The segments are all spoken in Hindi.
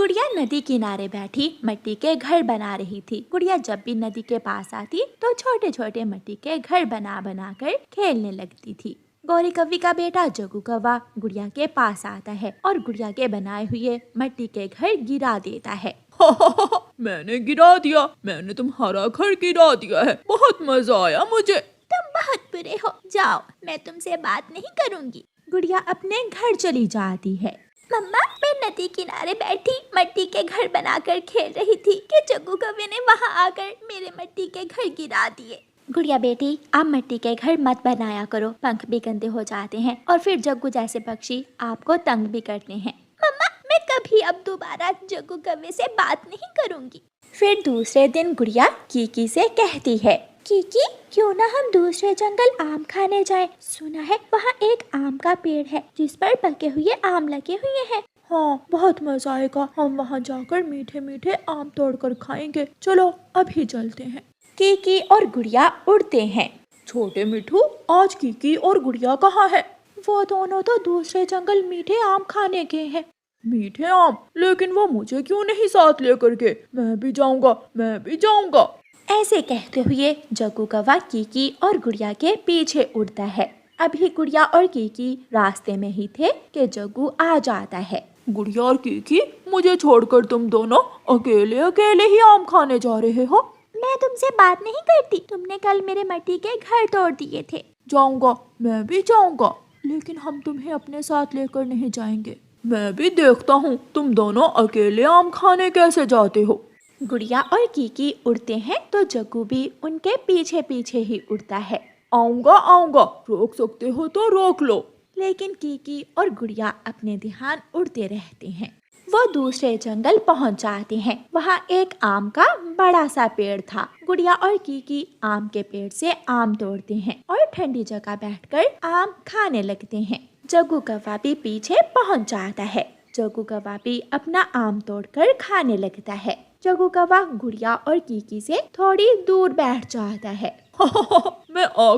गुड़िया नदी किनारे बैठी मिट्टी के घर बना रही थी। गुड़िया जब भी नदी के पास आती तो छोटे छोटे मिट्टी के घर बना बना कर खेलने लगती थी। गौरी कव्वी का बेटा जग्गू कौवा गुड़िया के पास आता है और गुड़िया के बनाए हुए मिट्टी के घर गिरा देता है। मैंने गिरा दिया, मैंने तुम्हारा घर गिरा दिया है, बहुत मजा आया मुझे। तुम बहुत बुरे हो, जाओ, मैं तुमसे बात नहीं करूँगी। गुड़िया अपने घर चली जाती है। मम्मा, मैं नदी किनारे बैठी मिट्टी के घर बनाकर खेल रही थी कि जग्गू कव्वे ने वहाँ आकर मेरे मिट्टी के घर गिरा दिए। गुड़िया बेटी, आप मिट्टी के घर मत बनाया करो, पंख भी गंदे हो जाते हैं और फिर जग्गू जैसे पक्षी आपको तंग भी करते हैं। मम्मा, मैं कभी अब दोबारा जग्गू कव्वे से बात नहीं करूँगी। फिर दूसरे दिन गुड़िया कीकी से कहती है, कीकी, क्यों ना हम दूसरे जंगल आम खाने जाएं? सुना है वहाँ एक आम का पेड़ है जिस पर पके हुए आम लगे हुए हैं। हाँ, बहुत मजा आएगा, हम वहाँ जाकर मीठे मीठे आम तोड़कर खाएंगे। चलो अभी चलते हैं। कीकी और गुड़िया उड़ते हैं। छोटे मिठू, आज कीकी और गुड़िया कहाँ है? वो दोनों तो दूसरे जंगल मीठे आम खाने गए हैं। मीठे आम? लेकिन वो मुझे क्यों नहीं साथ लेकर के? मैं भी जाऊंगा, मैं भी जाऊंगा। ऐसे कहते हुए जग्गू कौवा कीकी और गुड़िया के पीछे उड़ता है। अभी गुड़िया और कीकी रास्ते में ही थे कि जग्गू आ जाता है। गुड़िया और कीकी, मुझे छोड़कर तुम दोनों अकेले अकेले ही आम खाने जा रहे हो? मैं तुमसे बात नहीं करती, तुमने कल मेरे मिट्टी के घर तोड़ दिए थे। जाऊंगा, मैं भी जाऊंगा, लेकिन हम तुम्हें अपने साथ लेकर नहीं जाएंगे। मैं भी देखता हूँ तुम दोनों अकेले आम खाने कैसे जाते हो। गुड़िया और कीकी उड़ते हैं तो जग्गू भी उनके पीछे पीछे ही उड़ता है। आऊंगा आऊंगा, रोक सकते हो तो रोक लो। लेकिन कीकी और गुड़िया अपने ध्यान उड़ते रहते हैं। वो दूसरे जंगल पहुंच जाते हैं। वहाँ एक आम का बड़ा सा पेड़ था। गुड़िया और कीकी आम के पेड़ से आम तोड़ते हैं और ठंडी जगह बैठकर आम खाने लगते हैं। जग्गू कौवा भी पीछे पहुंच जाता है। जग्गू कौवा भी अपना आम तोड़कर खाने लगता है। जग्गू कौवा गुड़िया और कीकी से थोड़ी दूर बैठ जाता है। मैं आ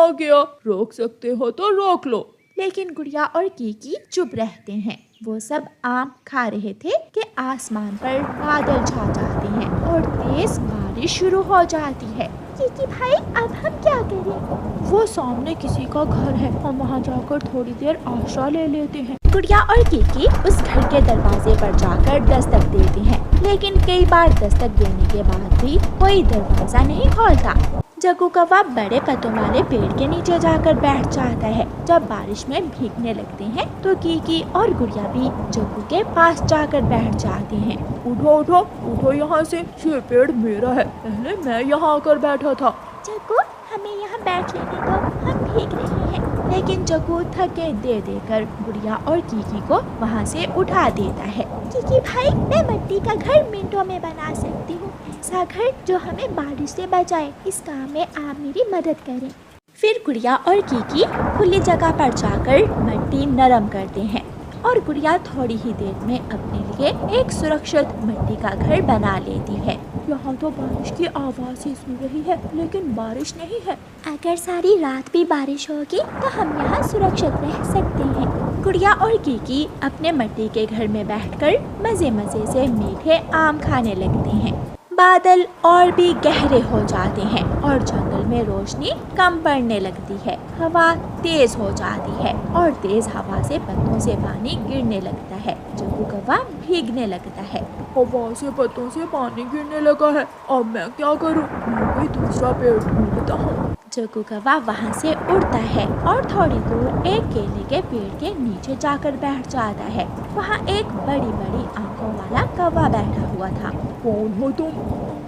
गया, रोक सकते हो तो रोक लो। लेकिन गुड़िया और कीकी चुप रहते हैं। वो सब आम खा रहे थे कि आसमान पर बादल छा जाते हैं और तेज बारिश शुरू हो जाती है। कीकी भाई, अब हम क्या करें? वो सामने किसी का घर है, हम वहाँ जाकर थोड़ी देर आश्रय ले लेते हैं। गुड़िया और कीकी उस घर के दरवाजे पर जाकर दस्तक देते हैं, लेकिन कई बार दस्तक देने के बाद भी कोई दरवाजा नहीं खोलता। जग्गू कौवा बड़े पत्तों वाले पेड़ के नीचे जाकर बैठ जाता है। जब बारिश में भीगने लगते हैं तो कीकी और गुड़िया भी जग्गू के पास जाकर बैठ जाते हैं। उठो उठो उठो यहाँ से, ये पेड़ मेरा है, पहले मैं यहाँ आकर बैठा था। जग्गू, हमें यहाँ बैठ लेने दो, हम भीग रहे हैं। लेकिन जग्गू थके दे देकर गुड़िया और कीकी को वहाँ से उठा देता है। कीकी भाई, मैं मिट्टी का घर मिनटों में बना सकती हूँ, ऐसा घर जो हमें बारिश से बचाए। इस काम में आप मेरी मदद करें। फिर गुड़िया और कीकी खुली जगह पर जाकर मिट्टी नरम करते हैं और गुड़िया थोड़ी ही देर में अपने लिए एक सुरक्षित मिट्टी का घर बना लेती है। यहाँ तो बारिश की आवाज़ ही सुन रही है, लेकिन बारिश नहीं है। अगर सारी रात भी बारिश होगी तो हम यहाँ सुरक्षित रह सकते हैं। गुड़िया और कीकी अपने मिट्टी के घर में बैठकर मजे मजे से मीठे आम खाने लगते हैं। बादल और भी गहरे हो जाते हैं और जंगल में रोशनी कम पड़ने लगती है। हवा तेज हो जाती है और तेज हवा से पत्तों से पानी गिरने लगता है। जग्गू कौवा भीगने लगता है। हवा से पत्तों से पानी गिरने लगा है, अब मैं क्या करूं? मैं कोई दूसरा पेड़ ढूंढता हूँ। जग्गू कौवा वहाँ से उड़ता है और थोड़ी दूर एक केले के पेड़ के नीचे जाकर बैठ जाता है। वहाँ एक बड़ी बड़ी आंखों वाला कौवा बैठा हुआ था। कौन हो तुम?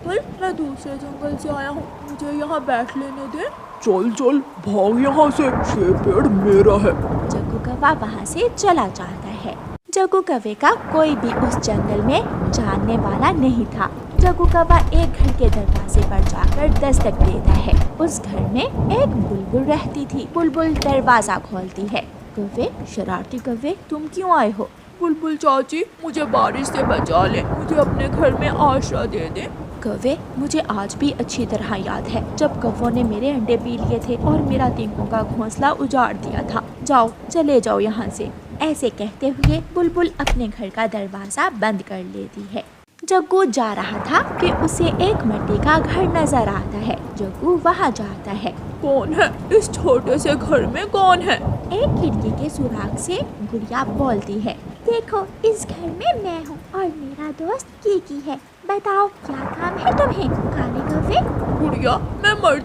अंकल, मैं दूसरे जंगल से आया हूँ, मुझे यहाँ बैठ लेने दे। चल चल भाग यहाँ से, ये पेड़ मेरा है। जग्गू कौवा वहाँ से चला जाता है। जग्गू कौवे का कोई भी उस जंगल में जानने वाला नहीं था। जग्गू कौवा एक घर के दरवाजे पर जाकर दस्तक देता है। उस घर में एक बुलबुल रहती थी। बुलबुल दरवाजा खोलती है। कौवे, शरारती कौवे, तुम क्यों आए हो? बुलबुल चाची, मुझे बारिश से बचा ले, मुझे अपने घर में आश्रय दे दे। कौवे, मुझे आज भी अच्छी तरह याद है जब कौवों ने मेरे अंडे पी लिए थे और मेरा तीनों का घोंसला उजाड़ दिया था। जाओ, चले जाओ यहाँ से। ऐसे कहते हुए बुलबुल अपने घर का दरवाजा बंद कर लेती है। जग्गू जा रहा था कि उसे एक मिट्टी का घर नजर आता है। जग्गू वहाँ जाता है। कौन है इस छोटे से घर में? कौन है? एक खिड़की के सुराख से गुड़िया बोलती है, देखो इस घर में मैं हूँ और मेरा दोस्त कीकी है। बताओ क्या काम है तुम्हें? काले कौवे। गुड़िया मैं मर